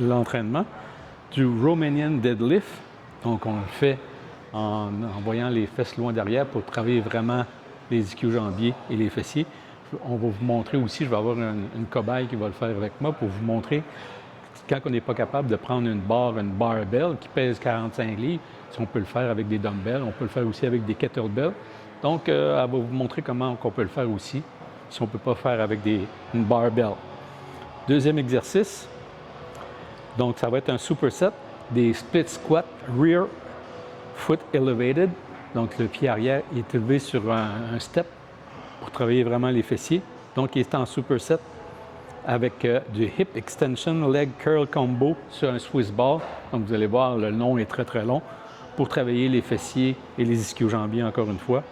l'entraînement du Romanian deadlift. Donc, on le fait en envoyant les fesses loin derrière pour travailler vraiment les ischio-jambiers et les fessiers. On va vous montrer aussi, je vais avoir une cobaye qui va le faire avec moi pour vous montrer quand on n'est pas capable de prendre une barbell qui pèse 45 livres, si on peut le faire avec des dumbbells, on peut le faire aussi avec des kettlebells. Donc, elle va vous montrer comment on peut le faire aussi, si on ne peut pas faire avec une barbell. Deuxième exercice, donc ça va être un superset, des split squats rear foot elevated. Donc, le pied arrière est élevé sur un step pour travailler vraiment les fessiers. Donc, il est en superset avec du hip extension leg curl combo sur un Swiss ball. Donc, vous allez voir, le long est très, très long pour travailler les fessiers et les ischio-jambiers encore une fois.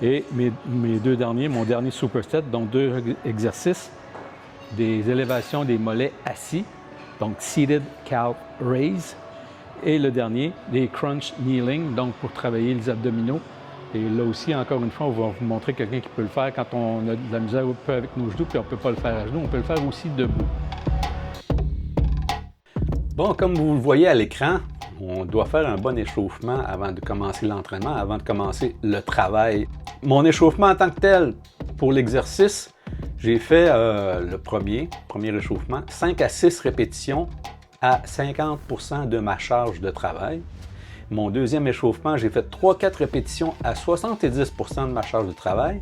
Et mes deux derniers, mon dernier superset, donc 2 exercices, des élévations des mollets assis, donc seated calf raise. Et le dernier, des crunch kneeling, donc pour travailler les abdominaux. Et là aussi, encore une fois, on va vous montrer quelqu'un qui peut le faire quand on a de la misère un peu avec nos genoux, puis on ne peut pas le faire à genoux, on peut le faire aussi debout. Bon, comme vous le voyez à l'écran, on doit faire un bon échauffement avant de commencer l'entraînement, avant de commencer le travail. Mon échauffement en tant que tel, pour l'exercice, j'ai fait le premier échauffement, 5 à 6 répétitions à 50% de ma charge de travail. Mon deuxième échauffement, j'ai fait 3-4 répétitions à 70% de ma charge de travail.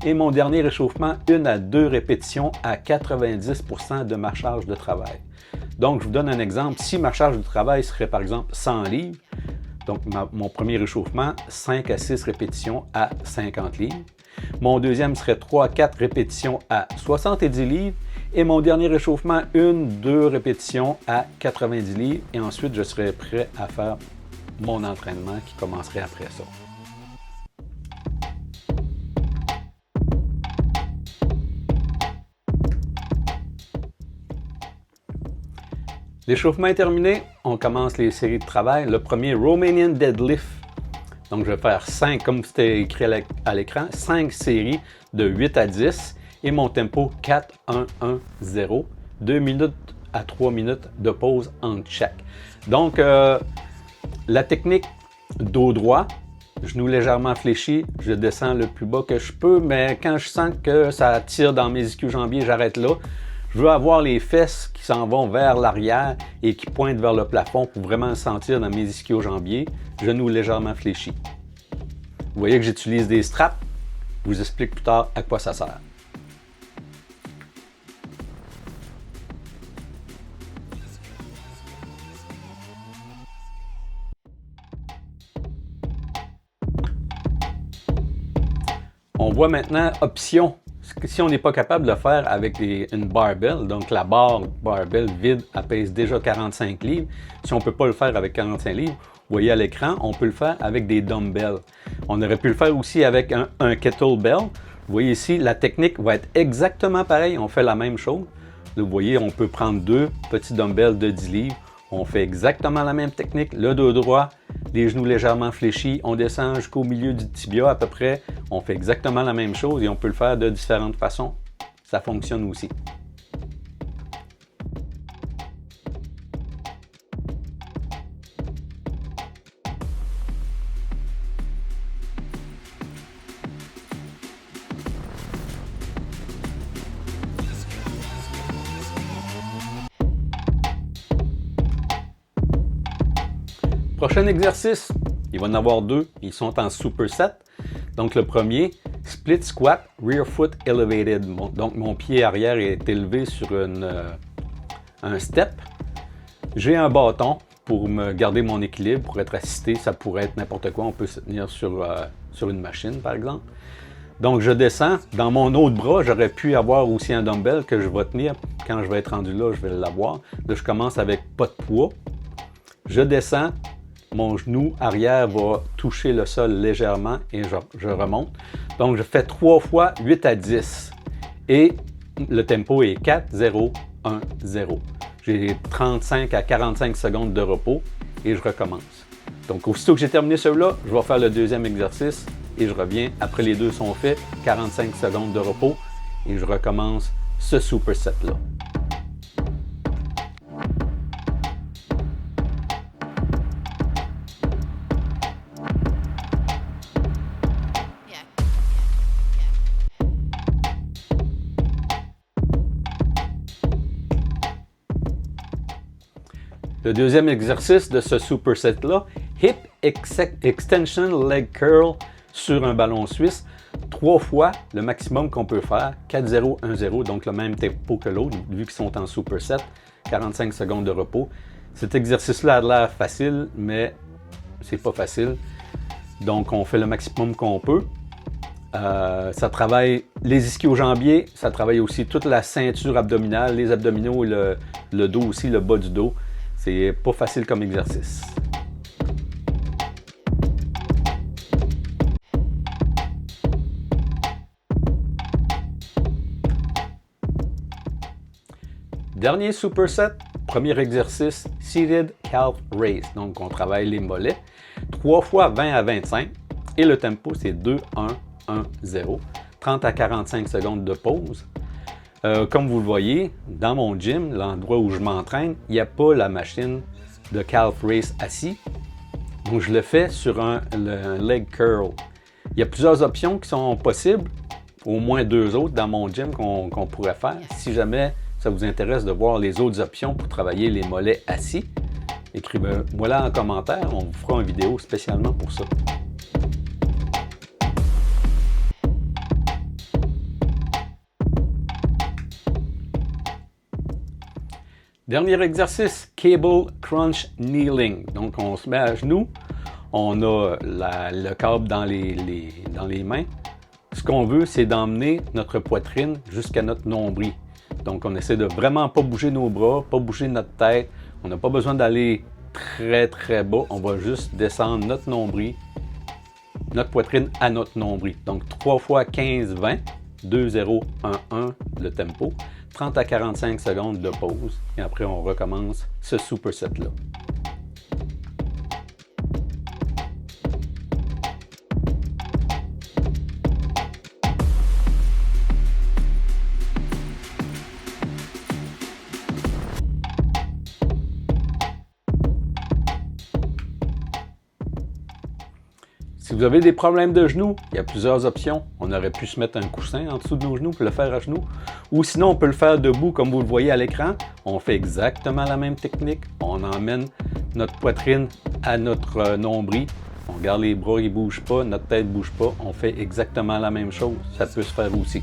Et mon dernier échauffement, 1 à 2 répétitions à 90% de ma charge de travail. Donc, je vous donne un exemple. Si ma charge de travail serait par exemple 100 livres, donc mon premier échauffement, 5 à 6 répétitions à 50 livres. Mon deuxième serait 3 à 4 répétitions à 70 livres. Et mon dernier échauffement, 1-2 répétitions à 90 livres. Et ensuite, je serai prêt à faire mon entraînement qui commencerait après ça. L'échauffement est terminé. On commence les séries de travail. Le premier, Romanian deadlift. Donc, je vais faire 5, comme c'était écrit à l'écran, 5 séries de 8 à 10. Et mon tempo 4-1-1-0, 2 minutes à 3 minutes de pause entre chaque. Donc, la technique dos droit, genou légèrement fléchi, je descends le plus bas que je peux, mais quand je sens que ça tire dans mes ischio-jambiers, j'arrête là. Je veux avoir les fesses qui s'en vont vers l'arrière et qui pointent vers le plafond pour vraiment le sentir dans mes ischio-jambiers, genou légèrement fléchi. Vous voyez que j'utilise des straps, je vous explique plus tard à quoi ça sert. On voit maintenant option. Si on n'est pas capable de le faire avec une barbell, donc la barre barbell vide, elle pèse déjà 45 livres. Si on ne peut pas le faire avec 45 livres, vous voyez à l'écran, on peut le faire avec des dumbbells. On aurait pu le faire aussi avec un kettlebell. Vous voyez ici, la technique va être exactement pareille. On fait la même chose. Là, vous voyez, on peut prendre 2 petits dumbbells de 10 livres. On fait exactement la même technique. Le dos droit, les genoux légèrement fléchis. On descend jusqu'au milieu du tibia à peu près. On fait exactement la même chose et on peut le faire de différentes façons. Ça fonctionne aussi. Prochain exercice, il va en avoir 2. Ils sont en superset. Donc, le premier, split squat, rear foot elevated. Donc, mon pied arrière est élevé sur un step. J'ai un bâton pour me garder mon équilibre, pour être assisté. Ça pourrait être n'importe quoi. On peut se tenir sur une machine, par exemple. Donc, je descends. Dans mon autre bras, j'aurais pu avoir aussi un dumbbell que je vais tenir. Quand je vais être rendu là, je vais l'avoir. Là, je commence avec pas de poids. Je descends. Mon genou arrière va toucher le sol légèrement et je remonte. Donc, je fais 3 fois 8 à 10. Et le tempo est 4-0-1-0. J'ai 35 à 45 secondes de repos et je recommence. Donc, aussitôt que j'ai terminé celui-là, je vais faire le deuxième exercice et je reviens. Après les deux sont faits, 45 secondes de repos et je recommence ce superset-là. Le deuxième exercice de ce superset-là, Hip Extension Leg Curl sur un ballon suisse. 3 fois le maximum qu'on peut faire, 4-0, 1-0, donc le même tempo que l'autre, vu qu'ils sont en superset, 45 secondes de repos. Cet exercice-là a l'air facile, mais c'est pas facile. Donc, on fait le maximum qu'on peut. Ça travaille les ischio-jambiers, ça travaille aussi toute la ceinture abdominale, les abdominaux et le dos aussi, le bas du dos. C'est pas facile comme exercice. Dernier superset, premier exercice, Seated Calf Raise. Donc, on travaille les mollets. 3 fois 20 à 25. Et le tempo, c'est 2, 1, 1, 0. 30 à 45 secondes de pause. Comme vous le voyez, dans mon gym, l'endroit où je m'entraîne, il n'y a pas la machine de Calf Raise assis. Donc, je le fais sur un leg curl. Il y a plusieurs options qui sont possibles. Au moins 2 autres dans mon gym qu'on pourrait faire. Si jamais ça vous intéresse de voir les autres options pour travailler les mollets assis, écrivez-moi là en commentaire, on vous fera une vidéo spécialement pour ça. Dernier exercice, Cable Crunch Kneeling. Donc on se met à genoux, on a le câble dans les mains. Ce qu'on veut, c'est d'emmener notre poitrine jusqu'à notre nombril. Donc, on essaie de vraiment pas bouger nos bras, pas bouger notre tête. On n'a pas besoin d'aller très, très bas. On va juste descendre notre nombril, notre poitrine à notre nombril. Donc, 3 fois 15, 20, 2, 0, 1, 1, le tempo. 30 à 45 secondes de pause. Et après, on recommence ce superset-là. Si vous avez des problèmes de genoux, il y a plusieurs options. On aurait pu se mettre un coussin en dessous de nos genoux pour le faire à genoux. Ou sinon, on peut le faire debout comme vous le voyez à l'écran. On fait exactement la même technique. On emmène notre poitrine à notre nombril. On garde les bras, ils ne bougent pas, notre tête ne bouge pas. On fait exactement la même chose. Ça peut se faire aussi.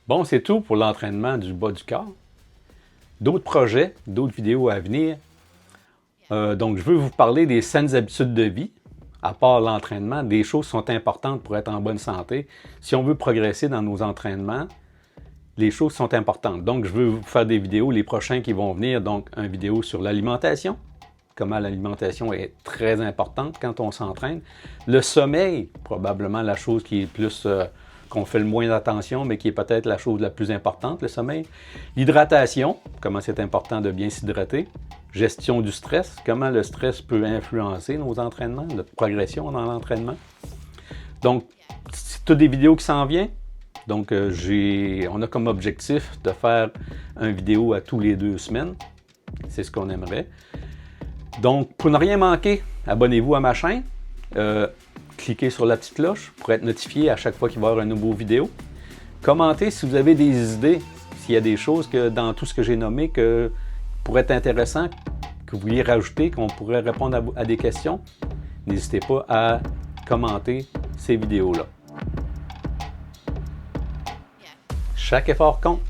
Bon, c'est tout pour l'entraînement du bas du corps. D'autres projets, d'autres vidéos à venir. Donc, je veux vous parler des saines habitudes de vie. À part l'entraînement, des choses sont importantes pour être en bonne santé. Si on veut progresser dans nos entraînements, les choses sont importantes. Donc, je veux vous faire des vidéos, les prochains qui vont venir. Donc, une vidéo sur l'alimentation, comment l'alimentation est très importante quand on s'entraîne. Le sommeil, probablement la chose qui est plus... qu'on fait le moins d'attention, mais qui est peut-être la chose la plus importante, le sommeil. L'hydratation, comment c'est important de bien s'hydrater. Gestion du stress, comment le stress peut influencer nos entraînements, notre progression dans l'entraînement. Donc, c'est toutes des vidéos qui s'en viennent. Donc, on a comme objectif de faire une vidéo à tous les 2 semaines. C'est ce qu'on aimerait. Donc, pour ne rien manquer, abonnez-vous à ma chaîne. Cliquez sur la petite cloche pour être notifié à chaque fois qu'il va y avoir une nouvelle vidéo. Commentez si vous avez des idées, s'il y a des choses dans tout ce que j'ai nommé que pourraient être intéressant, que vous vouliez rajouter, qu'on pourrait répondre à des questions. N'hésitez pas à commenter ces vidéos-là. Chaque effort compte.